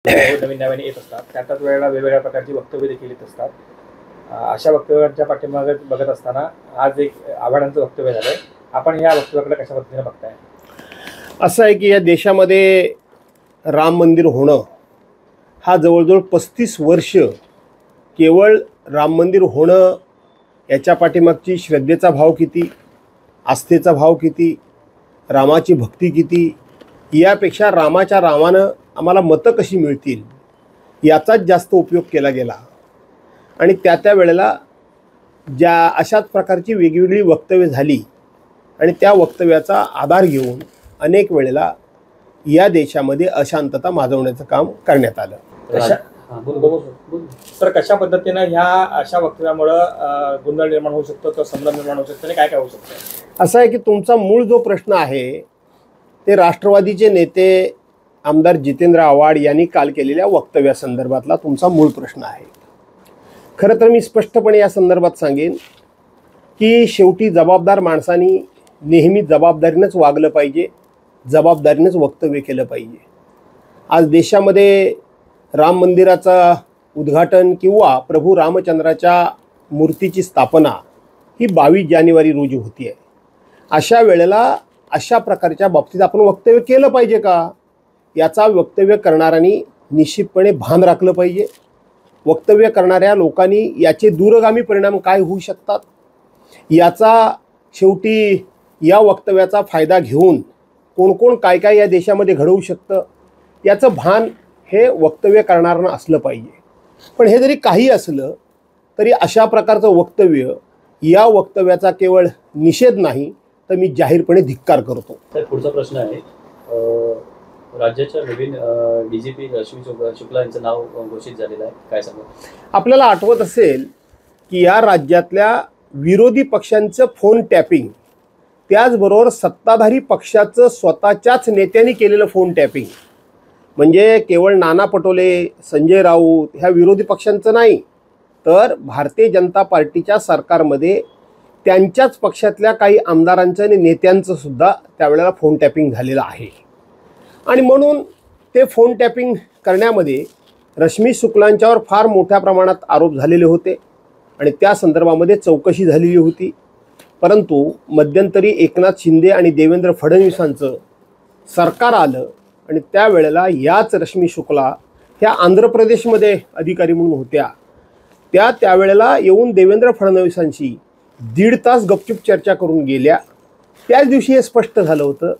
नवीन नवीन येत असतात, त्याच वेळेला वेगवेगळ्या प्रकारची वक्तव्य देखील येत असतात. अशा वक्तव्यांच्या पाठीमागे बघत असताना आज एक आव्हानांचं वक्तव्य झालंय. आपण या वक्तव्याकडे कशा पद्धतीने बघताय? असं आहे की या देशामध्ये राम मंदिर होणं हा जवळजवळ 35 वर्ष केवळ राम मंदिर होणं याच्या पाठीमागची श्रद्धेचा भाव किती, आस्थेचा भाव किती, रामाची भक्ती किती, यापेक्षा रामानं आम्हाला मतं कशी मिळतील याचाच जास्त उपयोग केला गेला. आणि त्या वेळेला अशाच प्रकारची वेगवेगळी वक्तव्य झाली आणि त्या वक्तव्याचा आधार घेऊन अनेक वेळेला या देशामध्ये अशांतता माजवण्याचं काम करण्यात आलं. तर कशा पद्धतीने ह्या अशा वक्तव्यामुळं गोंधळ निर्माण होऊ शकतो किंवा संभ्रम निर्माण होऊ शकतो आणि काय काय होऊ शकतं? असं आहे की तुमचा मूळ जो प्रश्न आहे ते राष्ट्रवादीचे नेते आमदार जितेंद्र आव्हाड यांनी काल केलेल्या वक्तव्यासंदर्भातला तुमचा मूळ प्रश्न आहे. खरं तर मी स्पष्टपणे या संदर्भात सांगेन की शेवटी जबाबदार माणसांनी नेहमी जबाबदारीनंच वागलं पाहिजे, जबाबदारीनंच वक्तव्य केलं पाहिजे. आज देशामध्ये राम मंदिराचा उद्घाटन किंवा प्रभू रामचंद्राच्या मूर्तीची स्थापना ही 22 जानेवारी रोजी होती आहे. अशा वेळेला अशा प्रकारच्या बाबतीत आपण वक्तव्य केलं पाहिजे का, याचा वक्तव्य करणाऱ्यांनी निश्चितपणे भान राखलं पाहिजे. वक्तव्य करणाऱ्या लोकांनी याचे दूरगामी परिणाम काय होऊ शकतात याचा शेवटी या वक्तव्याचा फायदा घेऊन कोण कोण काय काय या देशामध्ये घडवू शकतं याचं भान हे वक्तव्य करणाऱ्यांना असलं पाहिजे. पण हे जरी काही असलं तरी अशा प्रकारचं वक्तव्य, या वक्तव्याचा केवळ निषेध नाही तर मी जाहीरपणे धिक्कार करतो. तर पुढचा प्रश्न आहे, राज्याच्या नवीन DGP रश्मी शुक्ला यांचं नाव घोषित झालेलं आहे, काय सांगू? आपल्याला आठवत असेल की या राज्यातल्या विरोधी पक्षांचं फोन टॅपिंग, त्याचबरोबर सत्ताधारी पक्षाचं स्वतःच्याच नेत्यांनी केलेलं फोन टॅपिंग, म्हणजे केवळ नाना पटोले, संजय राऊत ह्या विरोधी पक्षांचं नाही तर भारतीय जनता पार्टीच्या सरकारमध्ये त्यांच्याच पक्षातल्या काही आमदारांचं आणि नेत्यांचं सुद्धा त्यावेळेला फोन टॅपिंग झालेलं आहे. आणि म्हणून ते फोन टॅपिंग करण्यामध्ये रश्मी शुक्लांच्यावर फार मोठ्या प्रमाणात आरोप झालेले होते आणि त्या संदर्भामध्ये चौकशी झालेली होती. परंतु मध्यंतरी एकनाथ शिंदे आणि देवेंद्र फडणवीसांचं सरकार आलं आणि त्यावेळेला याच रश्मी शुक्ला ह्या आंध्र प्रदेशमध्ये अधिकारी म्हणून होत्या. त्यावेळेला येऊन देवेंद्र फडणवीसांशी 1.5 तास गपचूप चर्चा करून गेल्या. त्याच दिवशी हे स्पष्ट झालं होतं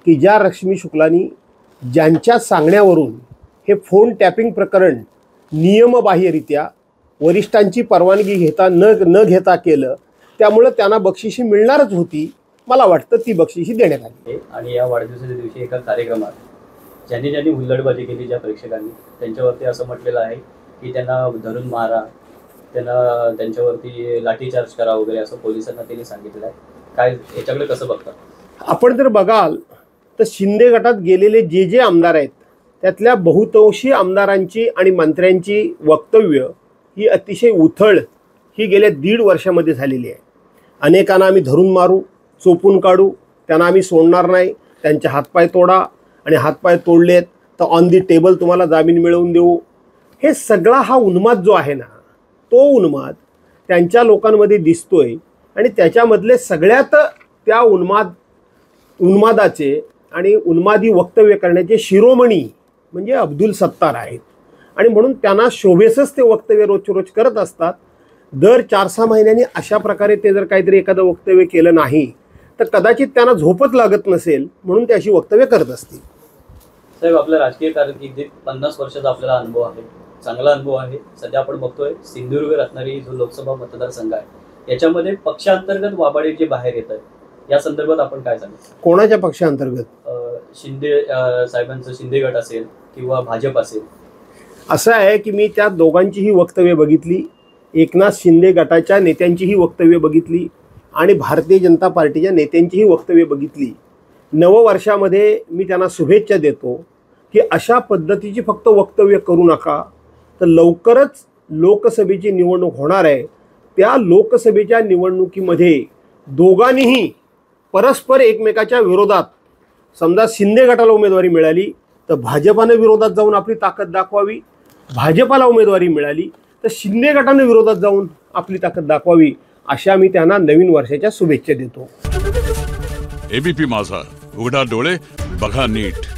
की ज्या रश्मी शुक्लांनी ज्यांच्या सांगण्यावरून हे फोन टॅपिंग प्रकरण नियमबाह्यरित्या वरिष्ठांची परवानगी न घेता केलं, त्यामुळं त्यांना बक्षिशी मिळणारच होती. मला वाटतं ती बक्षिशी देण्यात आली. आणि या वाढदिवसाच्या दिवशी एका कार्यक्रमात ज्यांनी हुल्लडबाजी केली ज्या प्रेक्षकांनी, त्यांच्यावरती असं म्हटलेलं आहे की त्यांना धरून मारा, त्यांच्यावरती लाठीचार्ज करा वगैरे असं पोलिसांना त्यांनी सांगितलं आहे. काय याच्याकडे कसं बघतात? आपण जर बघाल तर शिंदे गटात गेलेले जे आमदार आहेत त्यातल्या बहुतांशी आमदारांची आणि मंत्र्यांची वक्तव्य ही अतिशय उथळ ही गेल्या 1.5 वर्षामध्ये झालेली आहे. अनेकांना आम्ही धरून मारू, चोपून काढू, त्यांना आम्ही सोडणार नाही, त्यांचे हातपाय तोडा आणि हातपाय तोडलेत तर ऑन दी टेबल तुम्हाला जामीन मिळवून देऊ. हे सगळा हा उन्माद जो आहे ना, तो उन्माद त्यांच्या लोकांमध्ये दिसतोय आणि त्याच्यामधले सगळ्यात त्या उन्मादाचे आणि उन्मादी वक्तव्य करण्याचे शिरोमणी म्हणजे अब्दुल सत्तार आहेत. आणि म्हणून त्यांना शोभेसच ते वक्तव्य रोजच्या रोज करत असतात. दर 4-6 महिन्यांनी अशा प्रकारे ते जर काहीतरी एखादं वक्तव्य केलं नाही तर कदाचित त्यांना झोपच लागत नसेल म्हणून ते अशी वक्तव्य करत असतील. साहेब, आपल्या राजकीय कारकिर्दीत 50 वर्षाचा आपल्याला अनुभव आहे, चांगला अनुभव आहे. सध्या आपण बघतोय सिंधुदुर्ग रत्नागिरी जो लोकसभा मतदारसंघ आहे याच्यामध्ये पक्षांतर्गत वाबाडे जे बाहेर येत आहेत या संदर्भात आपण काय सांगू? कोणाच्या पक्षांतर्गत? शिंदे साहेबांचं शिंदे गट असेल किंवा भाजप असेल. असं आहे की मी त्या दोघांचीही वक्तव्य बघितली, एकनाथ शिंदे गटाच्या नेत्यांचीही वक्तव्य बघितली आणि भारतीय जनता पार्टीच्या नेत्यांचीही वक्तव्य बघितली. नववर्षामध्ये मी त्यांना शुभेच्छा देतो की अशा पद्धतीची फक्त वक्तव्य करू नका. तर लवकरच लोकसभेची निवडणूक होणार आहे. त्या लोकसभेच्या निवडणुकीमध्ये दोघांनीही परस्पर एकमेकाच्या विरोधात, समजा शिंदे गटाला उमेदवारी मिळाली तर भाजपानं विरोधात जाऊन आपली ताकद दाखवावी, भाजपाला उमेदवारी मिळाली तर शिंदे गटानं विरोधात जाऊन आपली ताकद दाखवावी, अशा मी त्यांना नवीन वर्षाच्या शुभेच्छा देतो. एबीपी माझा, उघडा डोळे बघा नीट.